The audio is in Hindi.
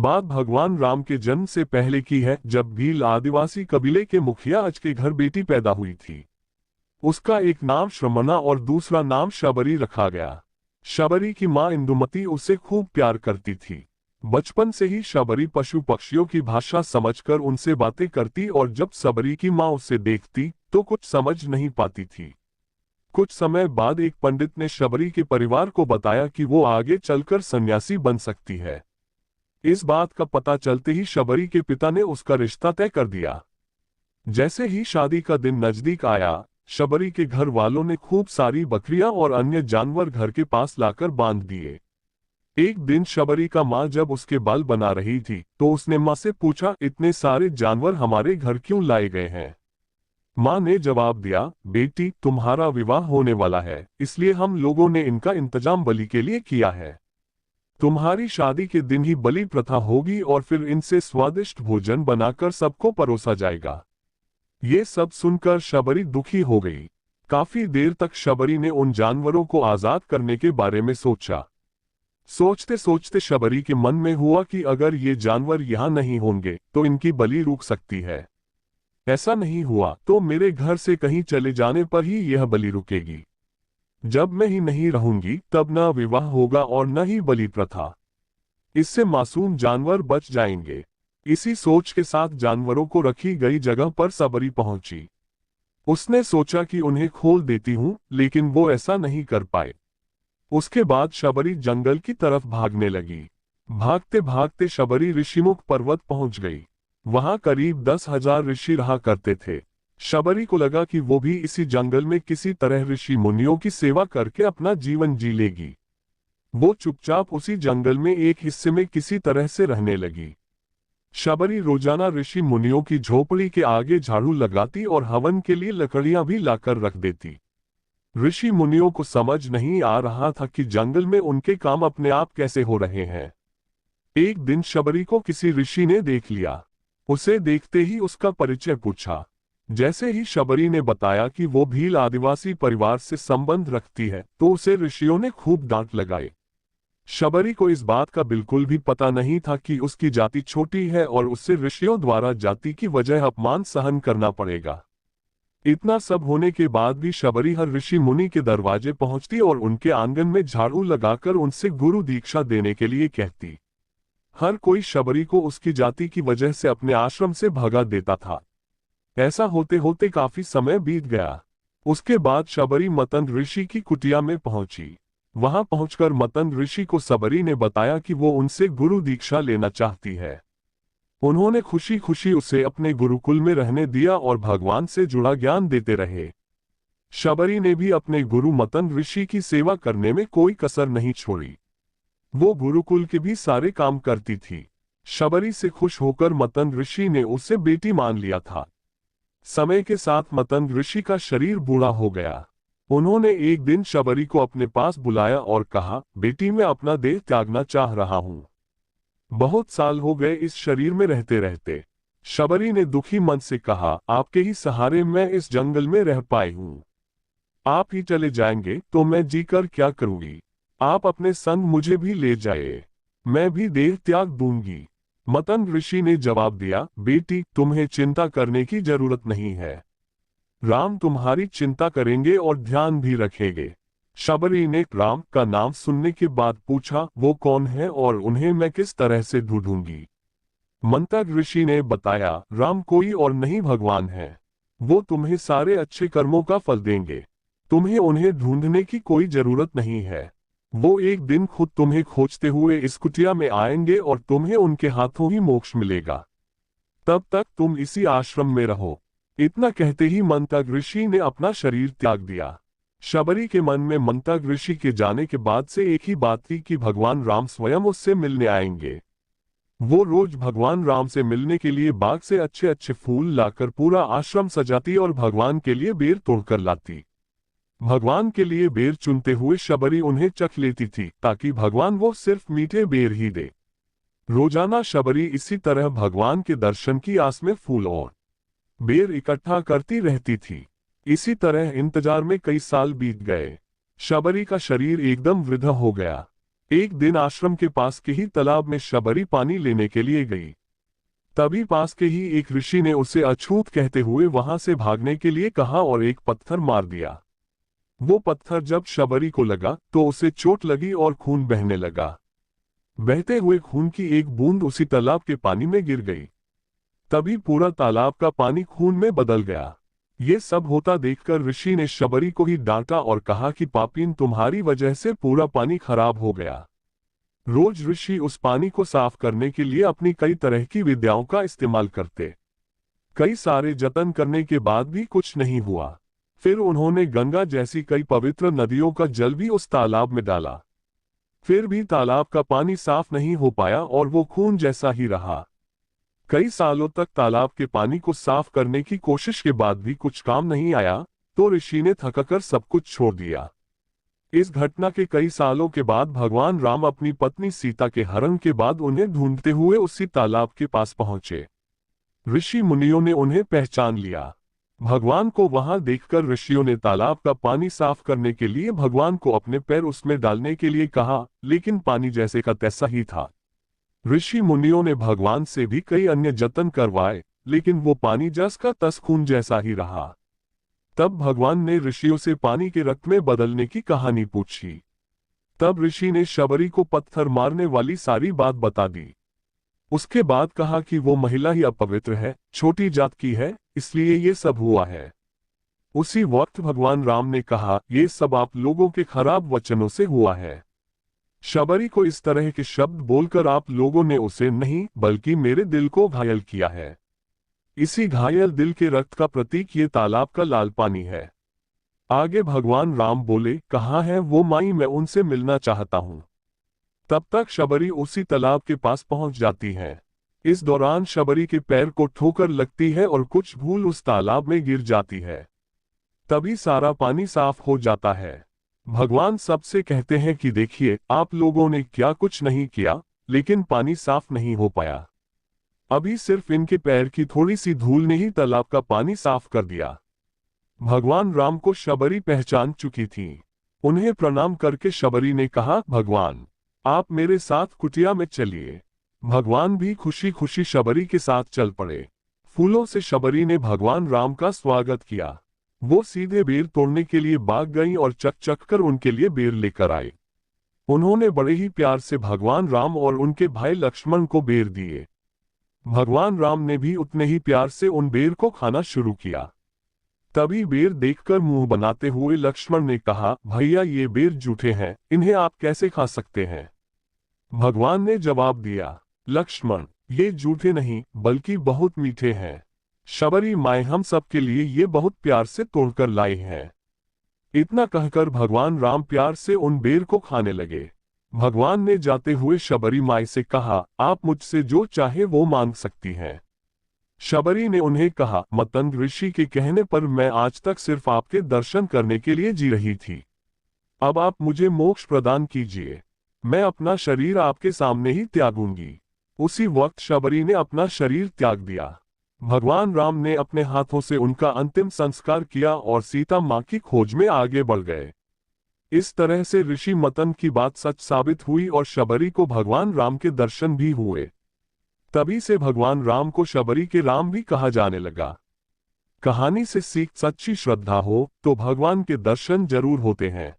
बात भगवान राम के जन्म से पहले की है, जब भील आदिवासी कबीले के मुखिया अज के घर बेटी पैदा हुई थी। उसका एक नाम श्रमणा और दूसरा नाम शबरी रखा गया। शबरी की मां इंदुमती उसे खूब प्यार करती थी। बचपन से ही शबरी पशु पक्षियों की भाषा समझकर उनसे बातें करती और जब शबरी की मां उसे देखती तो कुछ समझ नहीं पाती थी। कुछ समय बाद एक पंडित ने शबरी के परिवार को बताया कि वो आगे चलकर सन्यासी बन सकती है। इस बात का पता चलते ही शबरी के पिता ने उसका रिश्ता तय कर दिया। जैसे ही शादी का दिन नजदीक आया, शबरी के घर वालों ने खूब सारी बकरियां और अन्य जानवर घर के पास लाकर बांध दिए। एक दिन शबरी का माँ जब उसके बाल बना रही थी तो उसने माँ से पूछा, इतने सारे जानवर हमारे घर क्यों लाए गए हैं? माँ ने जवाब दिया, बेटी तुम्हारा विवाह होने वाला है, इसलिए हम लोगों ने इनका इंतजाम बलि के लिए किया है। तुम्हारी शादी के दिन ही बलि प्रथा होगी और फिर इनसे स्वादिष्ट भोजन बनाकर सबको परोसा जाएगा। ये सब सुनकर शबरी दुखी हो गई। काफी देर तक शबरी ने उन जानवरों को आजाद करने के बारे में सोचा। सोचते सोचते शबरी के मन में हुआ कि अगर ये जानवर यहाँ नहीं होंगे तो इनकी बलि रुक सकती है। ऐसा नहीं हुआ तो मेरे घर से कहीं चले जाने पर ही यह बलि रुकेगी। जब मैं ही नहीं रहूंगी तब न विवाह होगा और न ही बलि प्रथा। इससे मासूम जानवर बच जाएंगे। इसी सोच के साथ जानवरों को रखी गई जगह पर शबरी पहुंची। उसने सोचा कि उन्हें खोल देती हूं, लेकिन वो ऐसा नहीं कर पाए। उसके बाद शबरी जंगल की तरफ भागने लगी। भागते भागते शबरी ऋषिमुख पर्वत पहुंच गई। वहां करीब 10,000 ऋषि रहा करते थे। शबरी को लगा कि वो भी इसी जंगल में किसी तरह ऋषि मुनियों की सेवा करके अपना जीवन जी लेगी। वो चुपचाप उसी जंगल में एक हिस्से में किसी तरह से रहने लगी। शबरी रोजाना ऋषि मुनियों की झोपड़ी के आगे झाड़ू लगाती और हवन के लिए लकड़ियां भी लाकर रख देती। ऋषि मुनियों को समझ नहीं आ रहा था कि जंगल में उनके काम अपने आप कैसे हो रहे हैं। एक दिन शबरी को किसी ऋषि ने देख लिया। उसे देखते ही उसका परिचय पूछा। जैसे ही शबरी ने बताया कि वो भील आदिवासी परिवार से संबंध रखती है तो उसे ऋषियों ने खूब डांट लगाई। शबरी को इस बात का बिल्कुल भी पता नहीं था कि उसकी जाति छोटी है और उससे ऋषियों द्वारा जाति की वजह अपमान सहन करना पड़ेगा। इतना सब होने के बाद भी शबरी हर ऋषि मुनि के दरवाजे पहुंचती और उनके आंगन में झाड़ू लगाकर उनसे गुरु दीक्षा देने के लिए कहती। हर कोई शबरी को उसकी जाति की वजह से अपने आश्रम से भगा देता था। ऐसा होते होते काफी समय बीत गया। उसके बाद शबरी मतन ऋषि की कुटिया में पहुंची। वहां पहुंचकर मतन ऋषि को शबरी ने बताया कि वो उनसे गुरु दीक्षा लेना चाहती है। उन्होंने खुशी खुशी उसे अपने गुरुकुल में रहने दिया और भगवान से जुड़ा ज्ञान देते रहे। शबरी ने भी अपने गुरु मतन ऋषि की सेवा करने में कोई कसर नहीं छोड़ी। वो गुरुकुल के भी सारे काम करती थी। शबरी से खुश होकर मतन ऋषि ने उसे बेटी मान लिया था। समय के साथ मतन ऋषि का शरीर बूढ़ा हो गया। उन्होंने एक दिन शबरी को अपने पास बुलाया और कहा, बेटी मैं अपना देह त्यागना चाह रहा हूं। बहुत साल हो गए इस शरीर में रहते रहते। शबरी ने दुखी मन से कहा, आपके ही सहारे मैं इस जंगल में रह पाई हूं। आप ही चले जाएंगे तो मैं जीकर क्या करूंगी? आप अपने संग मुझे भी ले जाए, मैं भी देह त्याग दूंगी। मतन ऋषि ने जवाब दिया, बेटी तुम्हें चिंता करने की जरूरत नहीं है। राम तुम्हारी चिंता करेंगे और ध्यान भी रखेंगे। शबरी ने राम का नाम सुनने के बाद पूछा, वो कौन है और उन्हें मैं किस तरह से ढूंढूंगी? मंत्र ऋषि ने बताया, राम कोई और नहीं भगवान है। वो तुम्हें सारे अच्छे कर्मों का फल देंगे। तुम्हें उन्हें ढूंढने की कोई जरूरत नहीं है। वो एक दिन खुद तुम्हें खोजते हुए इस कुटिया में आएंगे और तुम्हें उनके हाथों ही मोक्ष मिलेगा। तब तक तुम इसी आश्रम में रहो। इतना कहते ही मंत्र ऋषि ने अपना शरीर त्याग दिया। शबरी के मन में मंत्र ऋषि के जाने के बाद से एक ही बात थी कि भगवान राम स्वयं उससे मिलने आएंगे। वो रोज भगवान राम से मिलने के लिए बाग से अच्छे अच्छे फूल लाकर पूरा आश्रम सजाती और भगवान के लिए बेर तोड़कर लाती। भगवान के लिए बेर चुनते हुए शबरी उन्हें चख लेती थी ताकि भगवान वो सिर्फ मीठे बेर ही दे। रोजाना शबरी इसी तरह भगवान के दर्शन की आस में फूल और बेर इकट्ठा करती रहती थी। इसी तरह इंतजार में कई साल बीत गए। शबरी का शरीर एकदम वृद्ध हो गया। एक दिन आश्रम के पास के ही तालाब में शबरी पानी लेने के लिए गई। तभी पास के ही एक ऋषि ने उसे अछूत कहते हुए वहां से भागने के लिए कहा और एक पत्थर मार दिया। वो पत्थर जब शबरी को लगा तो उसे चोट लगी और खून बहने लगा। बहते हुए खून की एक बूंद उसी तालाब के पानी में गिर गई। तभी पूरा तालाब का पानी खून में बदल गया। ये सब होता देखकर ऋषि ने शबरी को ही डांटा और कहा कि पापीन, तुम्हारी वजह से पूरा पानी खराब हो गया। रोज ऋषि उस पानी को साफ करने के लिए अपनी कई तरह की विद्याओं का इस्तेमाल करते। कई सारे जतन करने के बाद भी कुछ नहीं हुआ। फिर उन्होंने गंगा जैसी कई पवित्र नदियों का जल भी उस तालाब में डाला। फिर भी तालाब का पानी साफ नहीं हो पाया और वो खून जैसा ही रहा। कई सालों तक तालाब के पानी को साफ करने की कोशिश के बाद भी कुछ काम नहीं आया, तो ऋषि ने थककर सब कुछ छोड़ दिया। इस घटना के कई सालों के बाद भगवान राम अपनी पत्नी सीता के हरण के बाद उन्हें ढूंढते हुए उसी तालाब के पास पहुंचे। ऋषि मुनियों ने उन्हें पहचान लिया। भगवान को वहां देखकर ऋषियों ने तालाब का पानी साफ करने के लिए भगवान को अपने पैर उसमें डालने के लिए कहा, लेकिन पानी जैसे का तैसा ही था। ऋषि मुनियों ने भगवान से भी कई अन्य जतन करवाए, लेकिन वो पानी जस का तस खून जैसा ही रहा। तब भगवान ने ऋषियों से पानी के रक्त में बदलने की कहानी पूछी। तब ऋषि ने शबरी को पत्थर मारने वाली सारी बात बता दी। उसके बाद कहा कि वो महिला ही अपवित्र है, छोटी जात की है, इसलिए ये सब हुआ है। उसी वक्त भगवान राम ने कहा, ये सब आप लोगों के खराब वचनों से हुआ है। शबरी को इस तरह के शब्द बोलकर आप लोगों ने उसे नहीं बल्कि मेरे दिल को घायल किया है। इसी घायल दिल के रक्त का प्रतीक ये तालाब का लाल पानी है। आगे भगवान राम बोले, कहाँ है वो माई, मैं उनसे मिलना चाहता हूँ। तब तक शबरी उसी तालाब के पास पहुंच जाती है। इस दौरान शबरी के पैर को ठोकर लगती है और कुछ भूल उस तालाब में गिर जाती है। तभी सारा पानी साफ हो जाता है। भगवान सबसे कहते हैं कि देखिए, आप लोगों ने क्या कुछ नहीं किया, लेकिन पानी साफ नहीं हो पाया। अभी सिर्फ इनके पैर की थोड़ी सी धूल ने ही तालाब का पानी साफ कर दिया। भगवान राम को शबरी पहचान चुकी थी। उन्हें प्रणाम करके शबरी ने कहा, भगवान आप मेरे साथ कुटिया में चलिए। भगवान भी खुशी खुशी शबरी के साथ चल पड़े। फूलों से शबरी ने भगवान राम का स्वागत किया। वो सीधे बेर तोड़ने के लिए भाग गईं और चक चक कर उनके लिए बेर लेकर आए। उन्होंने बड़े ही प्यार से भगवान राम और उनके भाई लक्ष्मण को बेर दिए। भगवान राम ने भी उतने ही प्यार से उन बेर को खाना शुरू किया। तभी बेर देखकर मुंह बनाते हुए लक्ष्मण ने कहा, भैया ये बेर जूठे हैं, इन्हें आप कैसे खा सकते हैं? भगवान ने जवाब दिया, लक्ष्मण ये जूठे नहीं बल्कि बहुत मीठे हैं। शबरी माए हम सब के लिए ये बहुत प्यार से तोड़कर लाए हैं। इतना कहकर भगवान राम प्यार से उन बेर को खाने लगे। भगवान ने जाते हुए शबरी माई से कहा, आप मुझसे जो चाहे वो मांग सकती हैं। शबरी ने उन्हें कहा, मतंग ऋषि के कहने पर मैं आज तक सिर्फ आपके दर्शन करने के लिए जी रही थी। अब आप मुझे मोक्ष प्रदान कीजिए। मैं अपना शरीर आपके सामने ही त्यागूंगी। उसी वक्त शबरी ने अपना शरीर त्याग दिया। भगवान राम ने अपने हाथों से उनका अंतिम संस्कार किया और सीता मां की खोज में आगे बढ़ गए। इस तरह से ऋषि मतंग की बात सच साबित हुई और शबरी को भगवान राम के दर्शन भी हुए। तभी से भगवान राम को शबरी के राम भी कहा जाने लगा। कहानी से सीख, सच्ची श्रद्धा हो तो भगवान के दर्शन जरूर होते हैं।